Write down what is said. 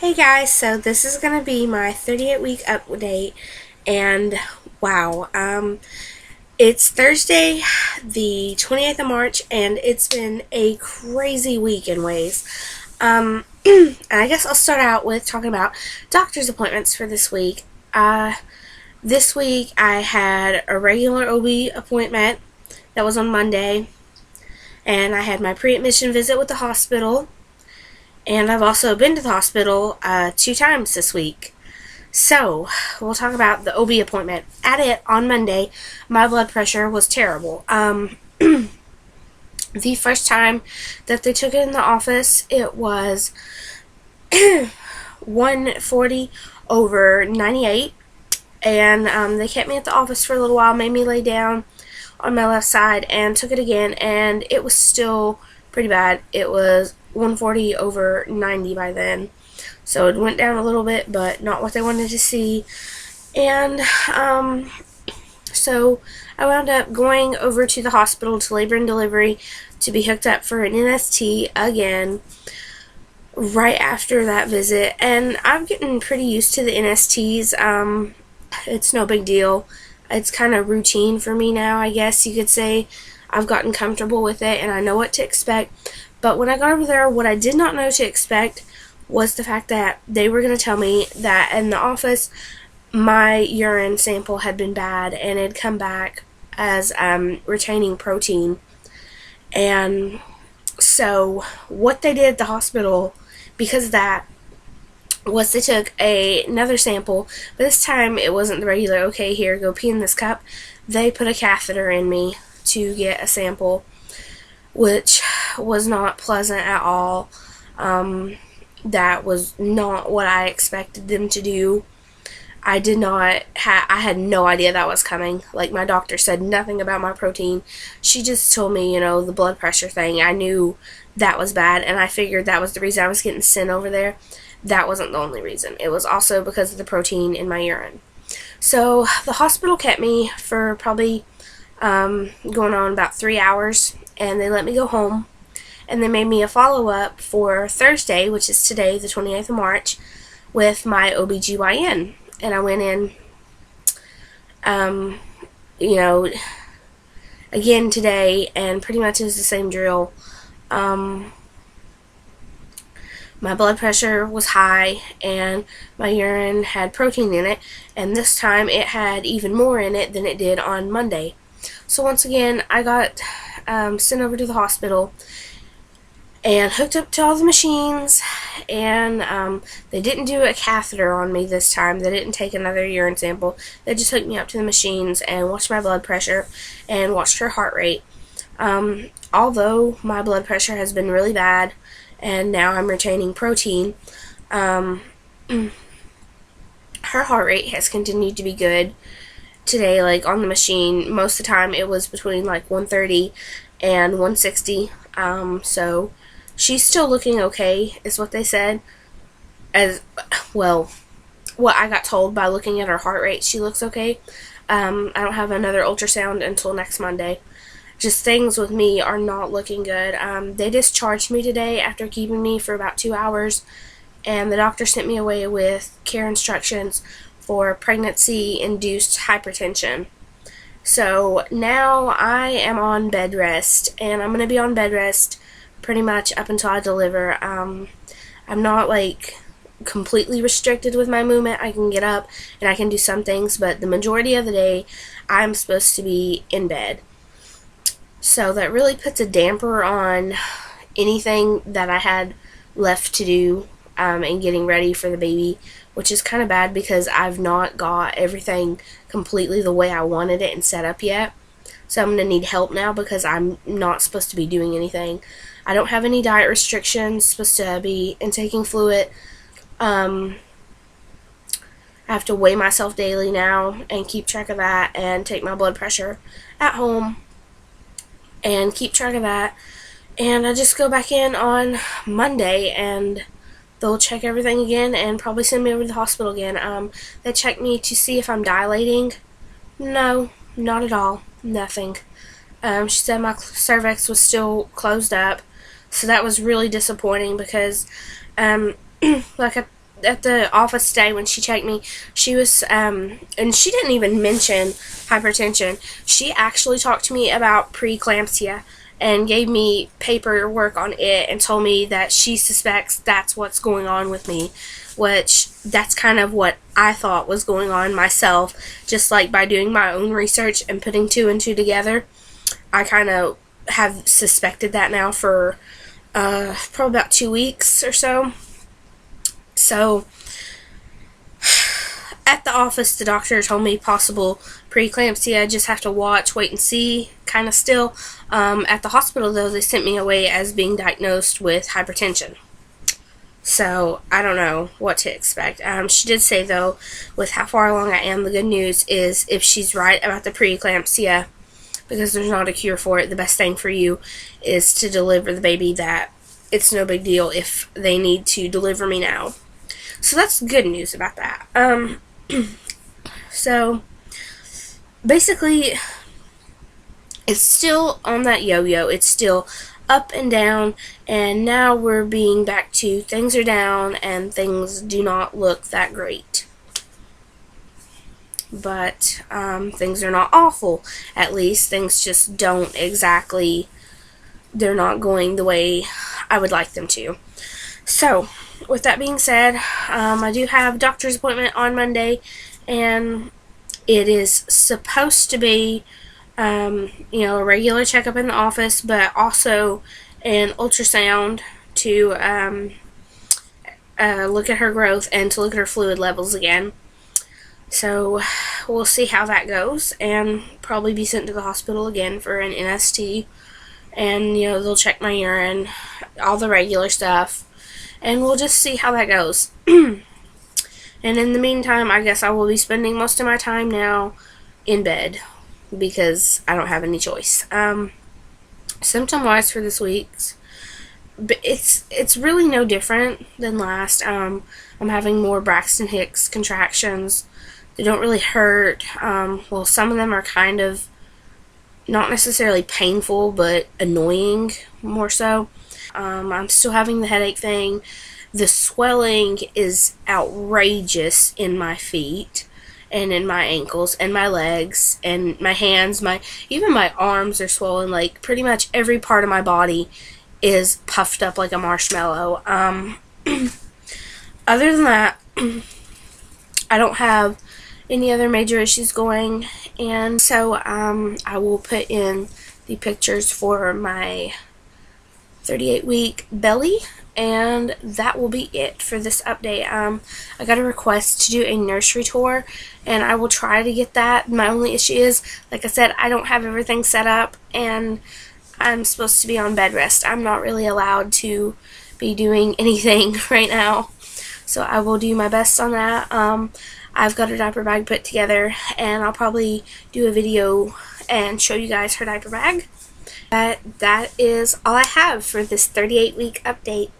Hey guys, so this is going to be my 38-week update, and wow, it's Thursday, the 28th of March, and it's been a crazy week in ways. And I guess I'll start out with talking about doctor's appointments for this week. This week I had a regular OB appointment that was on Monday, and I had my pre-admission visit with the hospital. And I've also been to the hospital 2 times this week. So, we'll talk about the OB appointment. At it, on Monday, my blood pressure was terrible. The first time that they took it in the office, it was 140 over 98. And they kept me at the office for a little while, made me lay down on my left side, and took it again. And it was still pretty bad. It was 140 over 90 by then, so it went down a little bit, but not what they wanted to see. And so I wound up going over to the hospital to labor and delivery to be hooked up for an NST again right after that visit. And I'm getting pretty used to the NSTs. It's no big deal. It's kind of routine for me now, I guess you could say. I've gotten comfortable with it and I know what to expect. But when I got over there, what I did not know to expect was the fact that they were going to tell me that in the office my urine sample had been bad and it had come back as retaining protein. And so what they did at the hospital, because of that, was they took another sample, but this time it wasn't the regular, okay, here, go pee in this cup. They put a catheter in me to get a sample, which was not pleasant at all. That was not what I expected them to do. I had no idea that was coming. Like, my doctor said nothing about my protein. She just told me, you know, the blood pressure thing. I knew that was bad, and I figured that was the reason I was getting sent over there. That wasn't the only reason. It was also because of the protein in my urine. So the hospital kept me for probably going on about 3 hours, and they let me go home, and they made me a follow-up for Thursday, which is today, the 28th of March, with my OBGYN. And I went in, you know, again today, and pretty much it was the same drill. My blood pressure was high, and my urine had protein in it, and this time it had even more in it than it did on Monday. So once again, I got sent over to the hospital and hooked up to all the machines, and they didn't do a catheter on me this time. They didn't take another urine sample. They just hooked me up to the machines and watched my blood pressure and watched her heart rate. Although my blood pressure has been really bad and now I'm retaining protein, her heart rate has continued to be good. Today, like on the machine, most of the time it was between like 130 and 160. So she's still looking okay, is what they said. As well, what I got told by looking at her heart rate, she looks okay. I don't have another ultrasound until next Monday. Just things with me are not looking good. They discharged me today after keeping me for about 2 hours, and the doctor sent me away with care instructions for pregnancy-induced hypertension. So now I am on bed rest, and I'm going to be on bed rest pretty much up until I deliver. I'm not like completely restricted with my movement. I can get up and I can do some things, but the majority of the day I'm supposed to be in bed. So that really puts a damper on anything that I had left to do in getting ready for the baby, which is kind of bad because I've not got everything completely the way I wanted it and set up yet. So I'm going to need help now because I'm not supposed to be doing anything. I don't have any diet restrictions, supposed to be intaking fluid. I have to weigh myself daily now and keep track of that, and take my blood pressure at home and keep track of that. And I just go back in on Monday and they'll check everything again and probably send me over to the hospital again. They checked me to see if I'm dilating. No, not at all. Nothing. She said my cervix was still closed up, so that was really disappointing because like at the office today when she checked me, she was, and she didn't even mention hypertension. She actually talked to me about preeclampsia and gave me paperwork on it and told me that she suspects that's what's going on with me, which that's kind of what I thought was going on myself, just like by doing my own research and putting 2 and 2 together. I kind of have suspected that now for probably about 2 weeks or so. So at the office, the doctor told me possible preeclampsia. I just have to watch, wait and see, kind of still. At the hospital, though, they sent me away as being diagnosed with hypertension. So I don't know what to expect. She did say, though, with how far along I am, the good news is if she's right about the preeclampsia, because there's not a cure for it, the best thing for you is to deliver the baby, that it's no big deal if they need to deliver me now. So that's good news about that. So basically, it's still on that yo-yo. It's still up and down, and now we're being back to things are down and things do not look that great. But things are not awful. At least things just don't exactly, they're not going the way I would like them to. So with that being said, I do have a doctor's appointment on Monday, and it is supposed to be you know, a regular checkup in the office, but also an ultrasound to look at her growth and to look at her fluid levels again. So we'll see how that goes, and probably be sent to the hospital again for an NST, and you know, they'll check my urine, all the regular stuff, and we'll just see how that goes. And in the meantime, I guess I will be spending most of my time now in bed, because I don't have any choice. Symptom-wise for this week's, it's really no different than last. I'm having more Braxton Hicks contractions. They don't really hurt. Well, some of them are kind of not necessarily painful, but annoying more so. I'm still having the headache thing. The swelling is outrageous in my feet and in my ankles and my legs and my hands. Even my arms are swollen. Like, pretty much every part of my body is puffed up like a marshmallow. Other than that, I don't have any other major issues going, and so I will put in the pictures for my 38-week belly, and that will be it for this update. I got a request to do a nursery tour, and I will try to get that. My only issue is, like I said, I don't have everything set up, and I'm supposed to be on bed rest. I'm not really allowed to be doing anything right now, so I will do my best on that. I've got her diaper bag put together, and I'll probably do a video and show you guys her diaper bag. But that is all I have for this 38-week update.